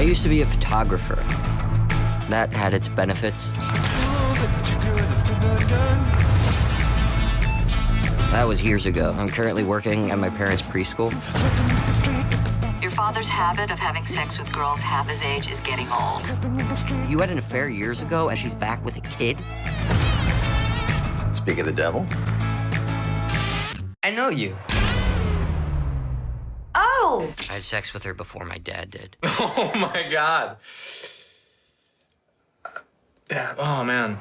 used to be a photographer. That had its benefits. That was years ago. I'm currently working at my parents' preschool. Your father's habit of having sex with girls half his age is getting old. You had an affair years ago, and she's back with a kid? Speak of the devil. I know you. Oh! I had sex with her before my dad did. Oh my God. Damn, oh man.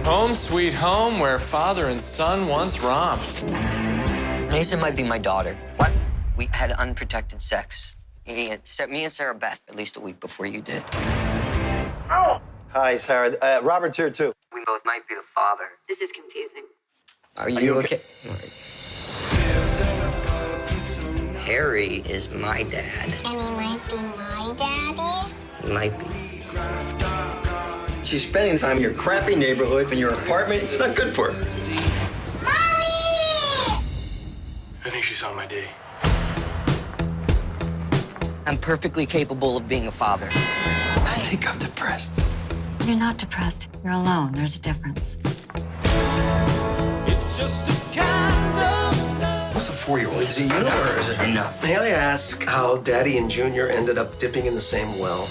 Home sweet home where father and son once romped. Lisa might be my daughter. What? We had unprotected sex. Me and Sarah Beth, at least a week before you did. Oh. Hi, Sarah. Robert's here, too. We both might be the father. This is confusing. Are you okay? Harry is my dad. And he might be my daddy? He might be. She's spending time in your crappy neighborhood, in your apartment. It's not good for her. Mommy! I think she's on my D. I'm perfectly capable of being a father. I think I'm depressed. You're not depressed. You're alone. There's a difference. It's just a kind of love. What's a 4-year-old? Is it you or is it Enough. May I ask how Daddy and Junior ended up dipping in the same well?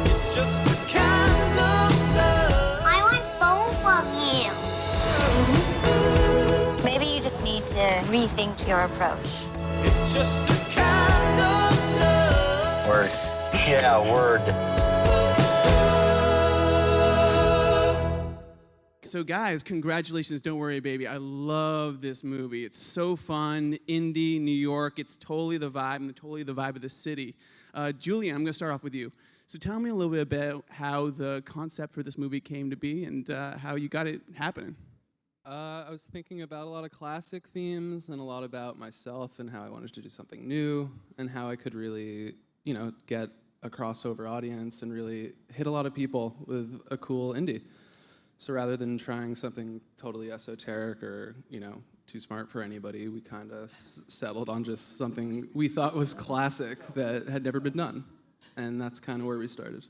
It's just a kind of love. I want both of you. Maybe you just need to rethink your approach. It's just a kind of love. Word. Yeah, word. So guys, congratulations, Don't Worry Baby. I love this movie. It's so fun, indie, New York. It's totally the vibe and totally the vibe of the city. Julian, I'm gonna start off with you. So tell me a little bit about how the concept for this movie came to be and how you got it happening. I was thinking about a lot of classic themes and a lot about myself and how I wanted to do something new and how I could really, you know, get a crossover audience and really hit a lot of people with a cool indie. So rather than trying something totally esoteric or, you know, too smart for anybody, we kind of settled on just something we thought was classic that had never been done. And that's kind of where we started.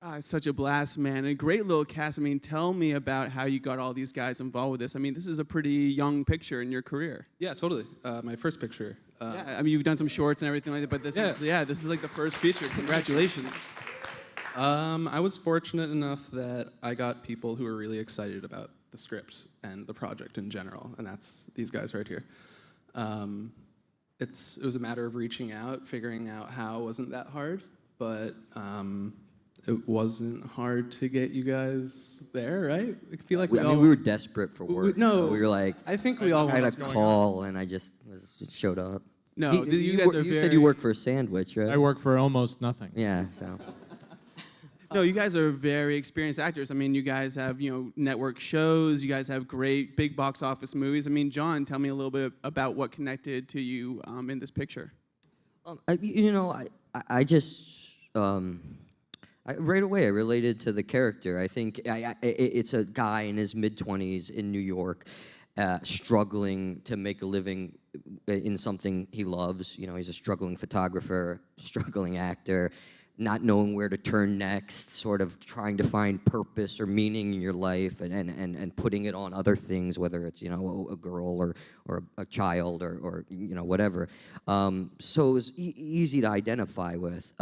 It's such a blast, man. A great little cast. I mean, tell me about how you got all these guys involved with this. I mean, this is a pretty young picture in your career. Yeah, totally. My first picture. Yeah, I mean, you've done some shorts and everything like that, but this is like the first feature. Congratulations. I was fortunate enough that I got people who were really excited about the script and the project in general, and that's these guys right here. It was a matter of reaching out, figuring out how wasn't that hard, but it wasn't hard to get you guys there, right? I feel like we were desperate for work. We were like, I think we all I had wanted a to call and I just showed up. No, you guys are You very... said you work for a sandwich, right? I work for almost nothing. Yeah, so. No, you guys are very experienced actors. I mean, you guys have, you know, network shows. You guys have great big box office movies. I mean, John, tell me a little bit about what connected to you in this picture. I just right away I related to the character. I think it's a guy in his mid-20s in New York, struggling to make a living in something he loves. You know, he's a struggling photographer, struggling actor, not knowing where to turn next, sort of trying to find purpose or meaning in your life and putting it on other things, whether it's, you know, a girl or a child or you know, whatever. So it was easy to identify with.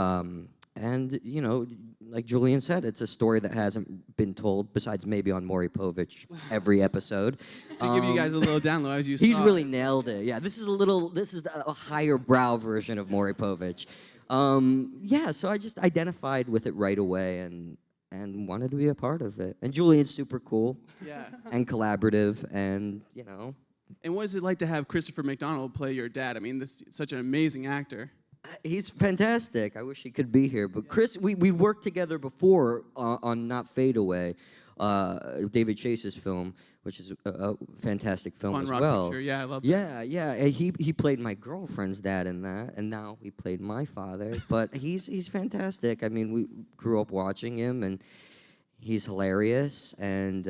And, you know, like Julian said, it's a story that hasn't been told, besides maybe on Maury Povich every episode. To give you guys a little download, as you saw. He's really nailed it. Yeah, this is a higher brow version of Maury Povich. Yeah, so I just identified with it right away and wanted to be a part of it. And Julian's super cool. Yeah. And collaborative, and, you know. And what is it like to have Christopher McDonald play your dad? I mean, this is such an amazing actor. He's fantastic. I wish he could be here. But Chris, we worked together before on Not Fade Away, David Chase's film, which is a fantastic film Fun as rock well. picture. Yeah, I love that. Yeah. He played my girlfriend's dad in that, and now he played my father. But he's fantastic. I mean, we grew up watching him, and he's hilarious and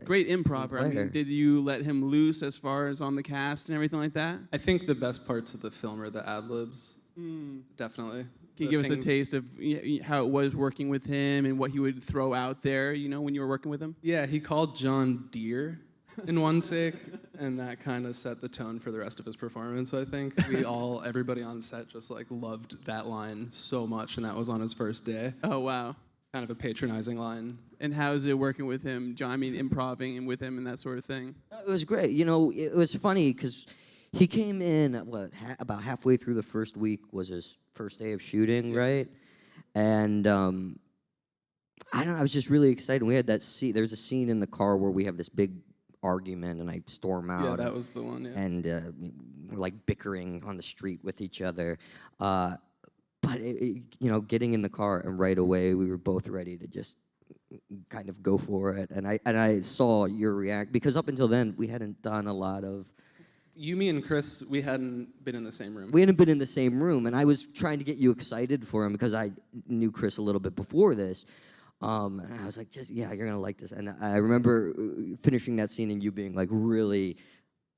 great improver. I mean, did you let him loose as far as on the cast and everything like that? I think the best parts of the film are the ad-libs. Can Definitely. you give us a taste of how it was working with him and what he would throw out there, when you were working with him? Yeah, he called John Deere in one take, and that kind of set the tone for the rest of his performance, I think. Everybody on set just loved that line so much, and that was on his first day. Oh, wow. Kind of a patronizing line. And how's it working with him, John? I mean, improving and with him and that sort of thing? It was great. It was funny because he came in, about halfway through the first week was his first day of shooting, right? And I don't know, I was just really excited. We had that scene, there's a scene in the car where we have this big argument and I storm out. Yeah, that was the one, yeah. And we're bickering on the street with each other. But, getting in the car and right away we were both ready to just kind of go for it. And I saw your react, because up until then we hadn't done a lot of... You, me, and Chris, we hadn't been in the same room. We hadn't been in the same room, and I was trying to get you excited for him because I knew Chris a little bit before this. And I was like, you're going to like this. And I remember finishing that scene and you being really...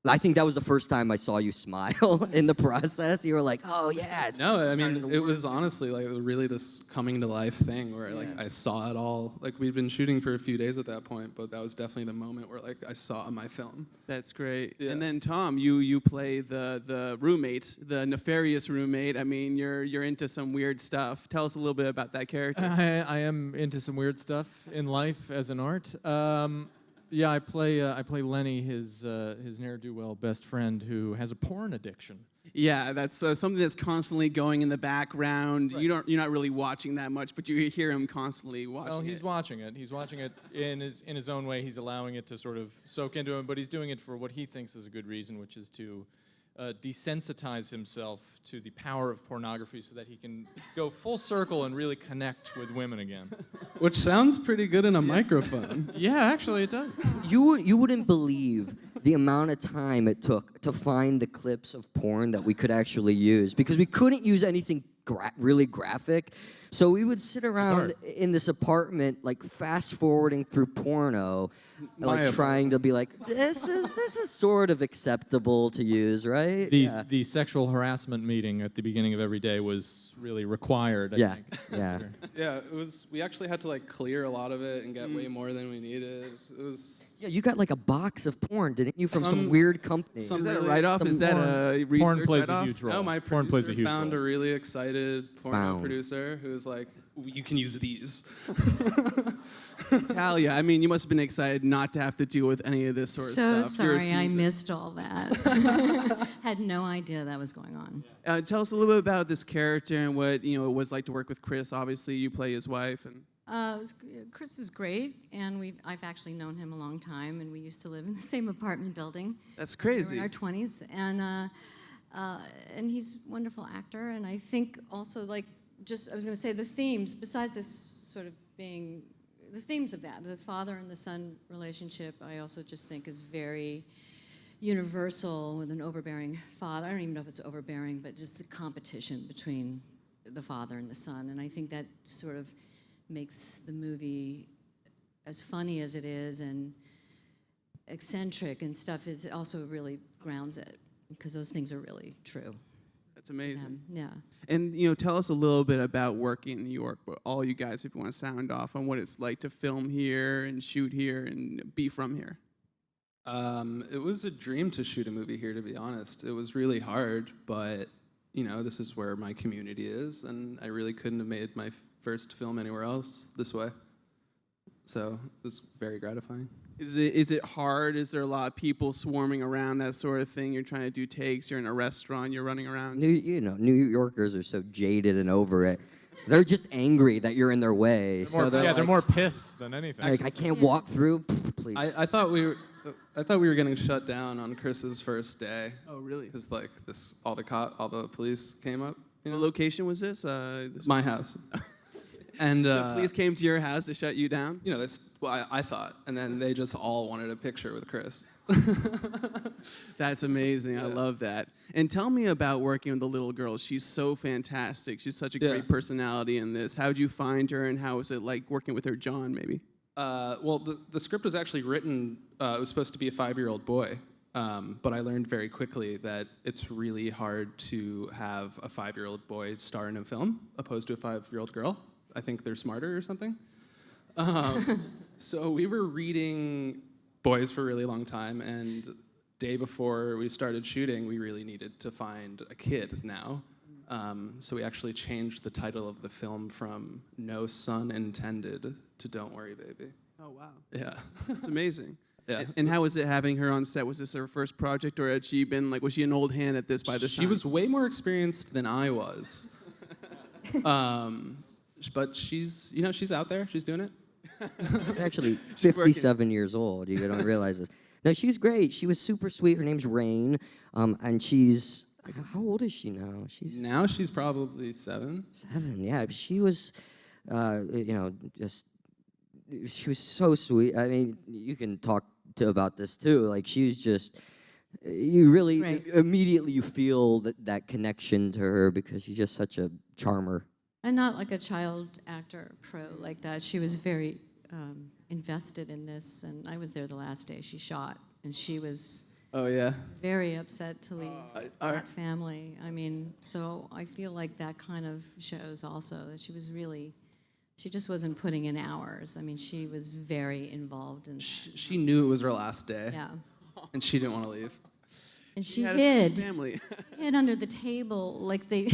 I think that was the first time I saw you smile in the process. You were like, oh, yeah. No, I mean, it was honestly really this coming to life thing where I saw it all. We'd been shooting for a few days at that point, but that was definitely the moment where I saw my film. That's great. Yeah. And then Tom, you play the roommate, the nefarious roommate. I mean, you're into some weird stuff. Tell us a little bit about that character. I am into some weird stuff in life as an art. Yeah, I play Lenny, his ne'er-do-well best friend who has a porn addiction. Yeah, that's something that's constantly going in the background. Right. You're not really watching that much, but you hear him constantly watching. Well, he's watching it. He's watching it in his own way. He's allowing it to sort of soak into him, but he's doing it for what he thinks is a good reason, which is to desensitize himself to the power of pornography so that he can go full circle and really connect with women again. Which sounds pretty good in a microphone. Yeah, actually it does. You wouldn't believe the amount of time it took to find the clips of porn that we could actually use, because we couldn't use anything really graphic. So we would sit around in this apartment, fast forwarding through porno, trying to be this is sort of acceptable to use, right? The sexual harassment meeting at the beginning of every day was really required, I think. Yeah. Yeah, it was. We actually had to clear a lot of it and get way more than we needed. It was. Yeah, you got a box of porn, didn't you, from some weird company? Is that a write-off? Is that a research porn plays write-off? a huge role. No, my porn plays a producer huge found role. a really excited porno producer who was like, you can use these. Talia, I mean, you must have been excited not to have to deal with any of this sort of stuff. So sorry, I missed all that. Had no idea that was going on. Tell us a little bit about this character and what it was like to work with Chris. Obviously, you play his wife. And Chris is great, and I've actually known him a long time, and we used to live in the same apartment building. That's crazy. We were in our 20s, and he's a wonderful actor, and I think also I was going to say the themes, besides this sort of being, the themes of that, the father and the son relationship, I also just think is very universal with an overbearing father. I don't even know if it's overbearing, but just the competition between the father and the son, and I think that sort of makes the movie as funny as it is and eccentric and stuff, is also really grounds it, because those things are really true. That's amazing. Yeah. And tell us a little bit about working in New York, but all you guys, if you want to sound off on what it's like to film here and shoot here and be from here. It was a dream to shoot a movie here, to be honest. It was really hard, but this is where my community is, and I really couldn't have made my first film anywhere else this way. So it was very gratifying. Is it hard? Is there a lot of people swarming around, that sort of thing? You're trying to do takes, you're in a restaurant, you're running around. New Yorkers are so jaded and over it. They're just angry that you're in their way. They're more pissed than anything. I can't walk through, please. I thought we were getting shut down on Chris's first day. Oh, really? Because all the police came up. What location was this? My house. And the police came to your house to shut you down? I thought. And then they just all wanted a picture with Chris. That's amazing. Yeah. I love that. And tell me about working with the little girl. She's so fantastic. She's such a great personality in this. How'd you find her, and how was it like working with her, John, maybe? Well, the script was actually written, it was supposed to be a 5-year-old boy. But I learned very quickly that it's really hard to have a 5-year-old boy star in a film opposed to a 5-year-old girl. I think they're smarter or something. So we were reading boys for a really long time, and day before we started shooting, we really needed to find a kid now. So we actually changed the title of the film from No Son Intended to Don't Worry, Baby. Oh, wow. Yeah. That's amazing. Yeah. And how was it having her on set? Was this her first project, or had she been, like, was she an old hand at this by this time? She was way more experienced than I was. But she's, she's out there. She's doing it. She's actually 57 years old. You don't realize this. No, she's great. She was super sweet. Her name's Rain, and she's, how old is she now? She's probably 7. 7, yeah. She was, she was so sweet. I mean, you can talk about this too. Like, she was just, you really, immediately you feel that connection to her because she's just such a charmer. And not like a child actor pro like that. She was very invested in this, and I was there the last day she shot, and she was very upset to leave that family. I mean, so I feel like that kind of shows also that she was really, she just wasn't putting in hours. I mean, she was very involved in. She knew it was her last day. Yeah. And she didn't want to leave. And she hid under the table, like they.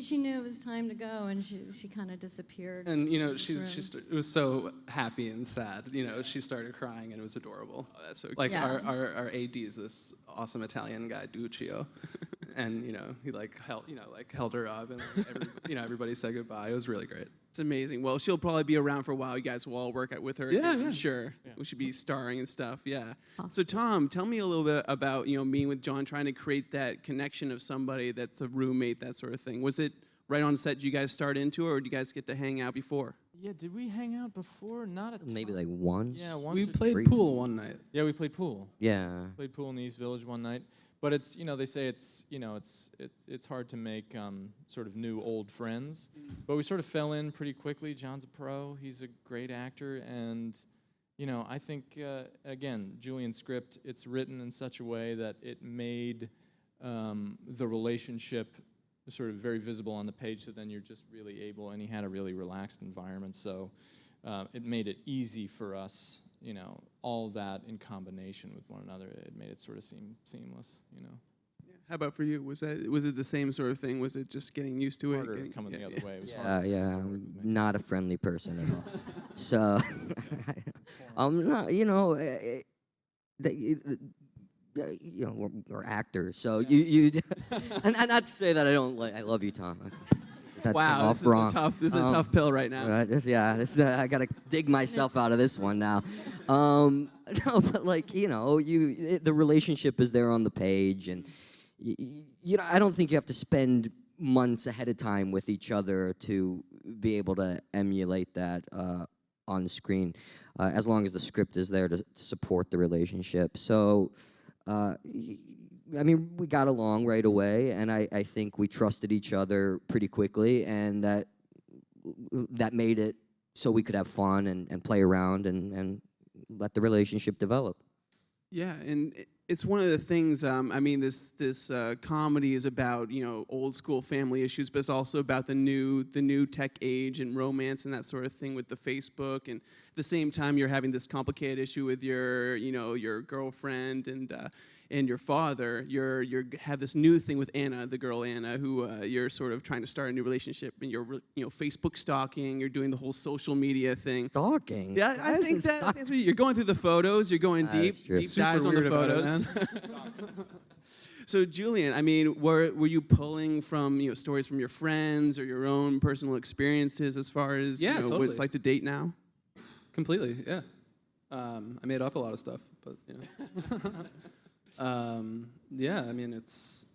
She knew it was time to go, and she kind of disappeared. And it was so happy and sad. She started crying, and it was adorable. Oh, that's so cute. Like our AD is this awesome Italian guy, Duccio, and he held her up, and everybody said goodbye. It was really great. It's amazing. Well, she'll probably be around for a while. You guys will all work out with her. Yeah, I'm sure. Yeah. We should be starring and stuff. Yeah. So Tom, tell me a little bit about being with John, trying to create that connection of somebody that's a roommate, that sort of thing. Was it right on set? Did you guys start into it, or did you guys get to hang out before? Yeah, did we hang out before? Not a ton. Maybe like once. Yeah, once. We played pool one night. Yeah, we played pool. Yeah. Played pool in the East Village one night. But it's, they say it's hard to make sort of new old friends. But we sort of fell in pretty quickly. John's a pro. He's a great actor. And, I think, again, Julian's script, it's written in such a way that it made the relationship sort of very visible on the page, so then you're just really able, and he had a really relaxed environment. So it made it easy for us. All that in combination with one another, it made it sort of seem seamless, Yeah. How about for you? Was it the same sort of thing? Was it just getting used to harder it? Coming the other way. It was Yeah, I'm not a friendly person at all. So, I'm not, we're actors. So you and not to say that I love you, Tom. Wow, this is a tough pill right now. I gotta dig myself out of this one now. No, but the relationship is there on the page, and I don't think you have to spend months ahead of time with each other to be able to emulate that on the screen, as long as the script is there to support the relationship. So. We got along right away, and I think we trusted each other pretty quickly, and that made it so we could have fun and play around and let the relationship develop. Yeah, and it's one of the things. This comedy is about old school family issues, but it's also about the new tech age and romance and that sort of thing with the Facebook. And at the same time, you're having this complicated issue with your girlfriend and your father. You have this new thing with Anna, the girl Anna, who you're sort of trying to start a new relationship, and you're Facebook stalking. You're doing the whole social media thing. Stalking? Yeah, I think that's what you're going through the photos. You're going deep dives on the photos. So Julian, were you pulling from stories from your friends or your own personal experiences as far as totally. what it's like to date now? Completely, yeah. I made up a lot of stuff, but it's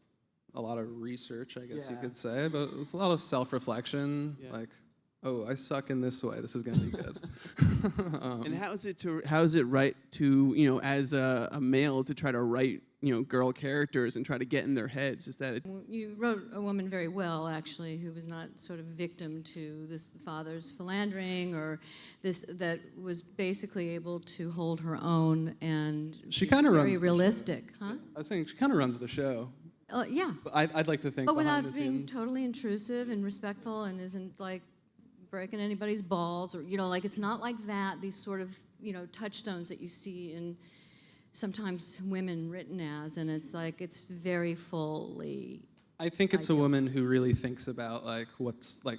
a lot of research, I guess you could say, but it's a lot of self-reflection, like, oh, I suck in this way, this is gonna be good. And how is it right to as a male to try to write girl characters and try to get in their heads? Is that You wrote a woman very well, actually, who was not sort of victim to this father's philandering or this, that was basically able to hold her own and She be kind of very runs realistic, huh? I was saying she kind of runs the show. Yeah. But I'd like to think But behind without the being scenes. totally intrusive and respectful and isn't like breaking anybody's balls or, like it's not like that, these sort of, touchstones that you see in sometimes women written as, and it's like, it's very fully. I think it's a woman who really thinks about like what's like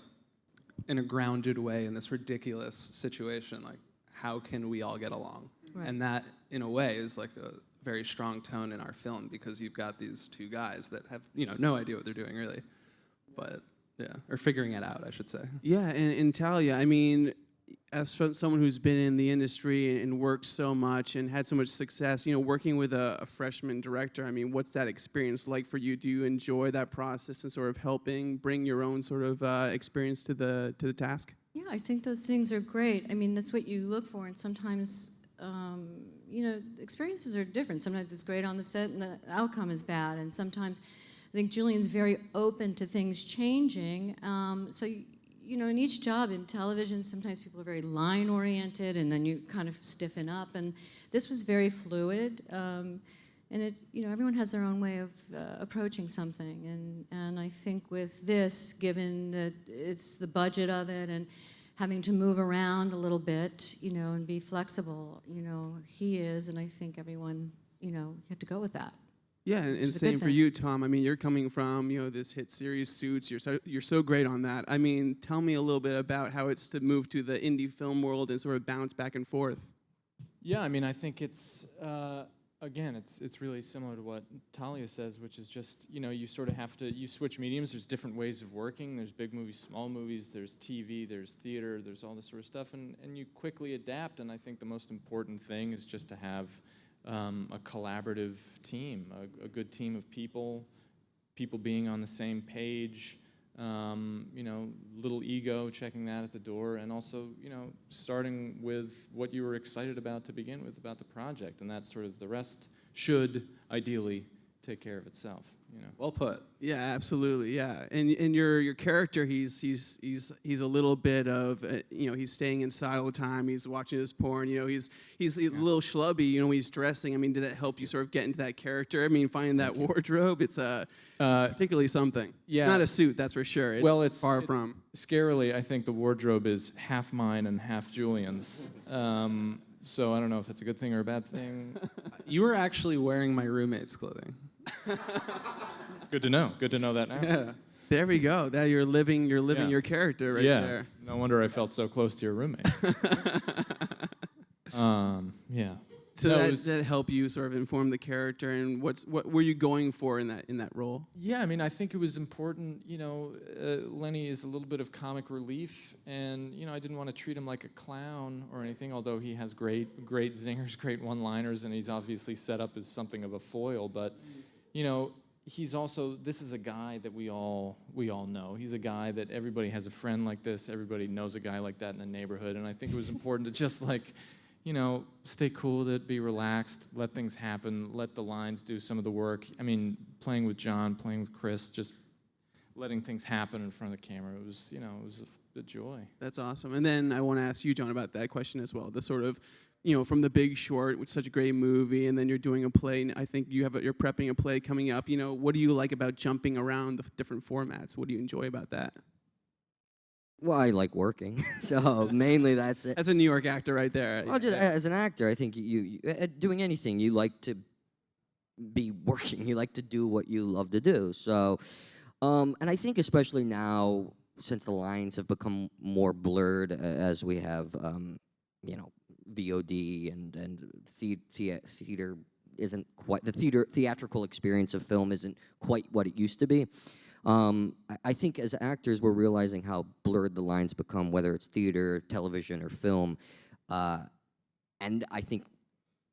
in a grounded way in this ridiculous situation, like how can we all get along? Right. And that in a way is like a very strong tone in our film because you've got these two guys that have, no idea what they're doing really. But yeah, or figuring it out, I should say. Yeah, and Talia, I mean, as someone who's been in the industry and worked so much and had so much success, working with a freshman director, I mean, what's that experience like for you? Do you enjoy that process and sort of helping bring your own sort of experience to the task? Yeah, I think those things are great. I mean, that's what you look for, and sometimes, experiences are different. Sometimes it's great on the set and the outcome is bad, and sometimes I think Julian's very open to things changing. So, in each job in television, sometimes people are very line-oriented, and then you kind of stiffen up. And this was very fluid, and it, everyone has their own way of approaching something. And I think with this, given that it's the budget of it and having to move around a little bit, and be flexible, he is, and I think everyone, you have to go with that. Yeah, and same for you, Tom. I mean, you're coming from this hit series Suits. You're so great on that. I mean, tell me a little bit about how it's to move to the indie film world and sort of bounce back and forth. Yeah, I mean, I think it's again, it's really similar to what Talia says, which is just you sort of have to switch mediums. There's different ways of working. There's big movies, small movies. There's TV. There's theater. There's all this sort of stuff, and you quickly adapt. And I think the most important thing is just to have a collaborative team, a good team of people being on the same page, little ego, checking that at the door, and also, starting with what you were excited about to begin with about the project, and that's sort of the rest should ideally take care of itself. Well put. Yeah, absolutely. Yeah, and your character, he's a little bit of he's staying inside all the time. He's watching his porn. He's a little schlubby. When he's dressing. I mean, did that help you sort of get into that character? I mean, finding that wardrobe, it's particularly something. Yeah, it's not a suit, that's for sure. It's far from. Scarily, I think the wardrobe is half mine and half Julian's. So I don't know if that's a good thing or a bad thing. You were actually wearing my roommate's clothing. Good to know. Good to know that now. Yeah. There we go. That you're living your character right there. No wonder I felt so close to your roommate. Yeah. So that help you sort of inform the character, and what were you going for in that role? Yeah, I mean, I think it was important. Lenny is a little bit of comic relief, and I didn't want to treat him like a clown or anything. Although he has great zingers, great one-liners, and he's obviously set up as something of a foil. But he's also, this is a guy that we all know. He's a guy that everybody has a friend like this. Everybody knows a guy like that in the neighborhood, and I think it was important to just stay cool with it, be relaxed, let things happen, let the lines do some of the work. I mean, playing with John, playing with Chris, just letting things happen in front of the camera. It was, it was a joy. That's awesome. And then I want to ask you, John, about that question as well. The sort of, from The Big Short, which is such a great movie, and then you're doing a play, and I think you're prepping a play coming up. What do you like about jumping around the different formats? What do you enjoy about that? Well, I like working, so mainly that's it. As a New York actor right there. Well, just as an actor, I think you doing anything, you like to be working. You like to do what you love to do. So, and I think especially now, since the lines have become more blurred as we have, VOD and theater isn't quite, the theatrical experience of film isn't quite what it used to be. I think as actors, we're realizing how blurred the lines become, whether it's theater, television, or film. And I think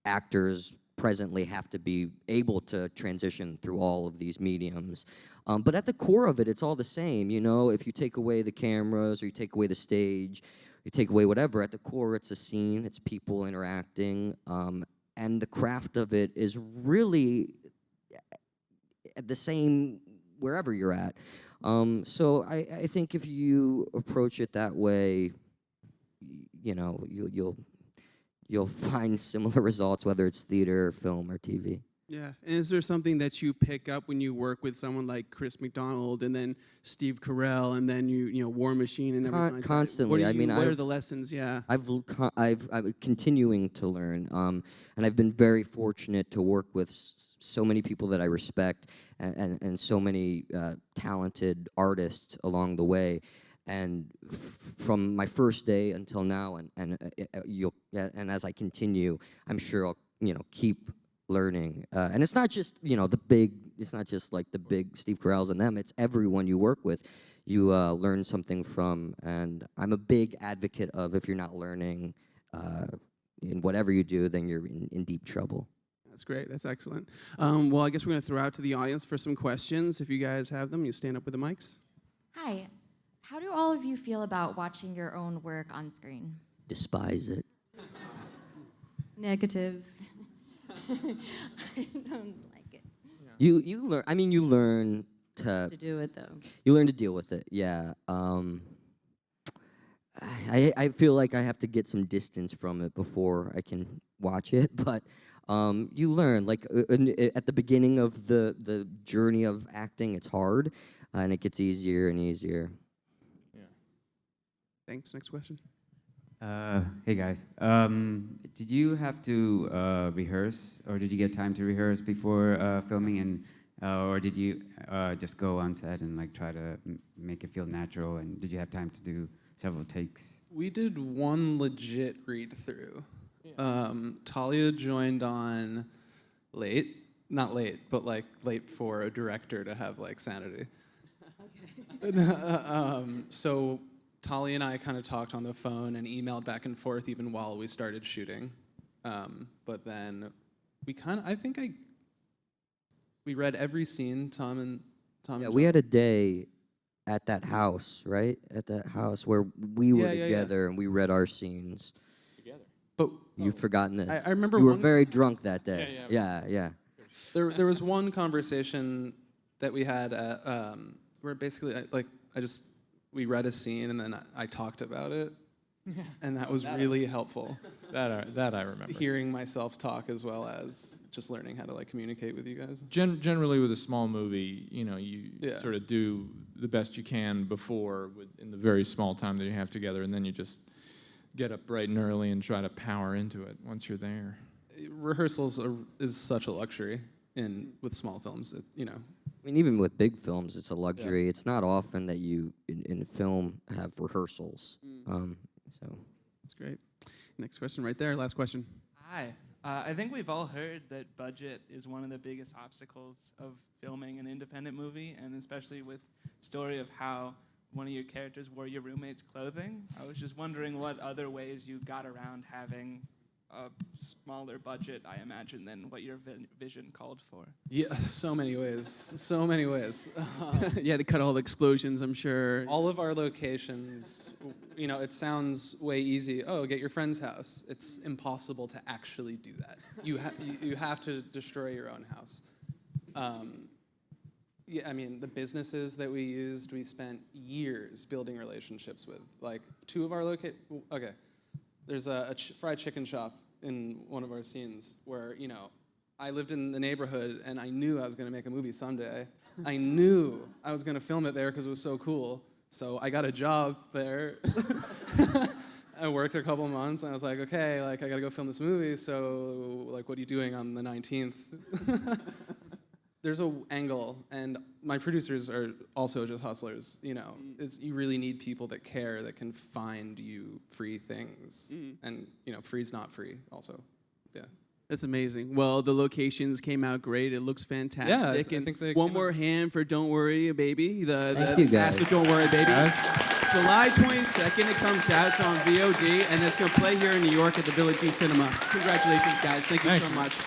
actors presently have to be able to transition through all of these mediums. But at the core of it, it's all the same. If you take away the cameras or you take away the stage, you take away whatever, at the core, it's a scene, it's people interacting. And the craft of it is really the same wherever you're at. So I think if you approach it that way, you know, you'll find similar results, whether it's theater, film, or TV. Yeah, and is there something that you pick up when you work with someone like Chris McDonald and then Steve Carell and then you know War Machine and everything? Constantly. What are the lessons? Yeah, I'm continuing to learn, and I've been very fortunate to work with so many people that I respect and so many talented artists along the way. And from my first day until now, and as I continue, I'm sure I'll keep learning. And it's not just it's not just like the big Steve Carells and them. It's everyone you work with. You learn something from, and I'm a big advocate of if you're not learning in whatever you do, then you're in deep trouble. That's great. That's excellent. Well, I guess we're going to throw out to the audience for some questions. If you guys have them, you stand up with the mics. Hi. How do all of you feel about watching your own work on screen? Despise it. Negative. I don't like it. You learn. I mean, you learn to do it though. You learn to deal with it. Yeah. I feel like I have to get some distance from it before I can watch it, but you learn. Like at the beginning of the journey of acting, it's hard, and it gets easier and easier. Yeah. Thanks. Next question. Hey guys, did you have to rehearse, or did you get time to rehearse before filming, and or did you just go on set and like try to make it feel natural? And did you have time to do several takes? We did one legit read through. Yeah. Talia joined on late, not late, but like late for a director to have like sanity. Okay. So Talia and I kind of talked on the phone and emailed back and forth even while we started shooting. But then we we read every scene, Tom and Yeah, we had a day at that house, right? At that house where we were together and we read our scenes. Together. But you've forgotten this. I remember you were very drunk that day. Yeah. There was one conversation that we had where basically we read a scene and then I talked about it, and that was really helpful. That I remember. Hearing myself talk as well as just learning how to like communicate with you guys. Generally, with a small movie, you sort of do the best you can before in the very small time that you have together, and then you just get up bright and early and try to power into it once you're there. Rehearsals is such a luxury with small films. I mean, even with big films, it's a luxury. Yeah. It's not often that you, in film, have rehearsals. So that's great. Next question right there. Last question. Hi. I think we've all heard that budget is one of the biggest obstacles of filming an independent movie, and especially with story of how one of your characters wore your roommate's clothing. I was just wondering what other ways you got around having a smaller budget, I imagine, than what your vision called for. Yeah, so many ways. So many ways. You had to cut all the explosions, I'm sure. All of our locations, it sounds way easy. Oh, get your friend's house. It's impossible to actually do that. You have to destroy your own house. Yeah, I mean, the businesses that we used, we spent years building relationships with. Like, two of our okay. There's a fried chicken shop in one of our scenes where, I lived in the neighborhood and I knew I was going to make a movie someday. I knew I was going to film it there because it was so cool. So I got a job there. I worked a couple months and I was like, okay, I got to go film this movie. So, what are you doing on the 19th? There's an angle, and my producers are also just hustlers, you really need people that care, that can find you free things. And, free's not free also, yeah. That's amazing. Well, the locations came out great. It looks fantastic. Yeah, I and think they one more hand for Don't Worry, Baby. Thank you, guys. cast of Don't Worry, Baby. July 22nd, it comes out. It's on VOD, and it's going to play here in New York at the Village E Cinema. Congratulations, guys. Thank you so much.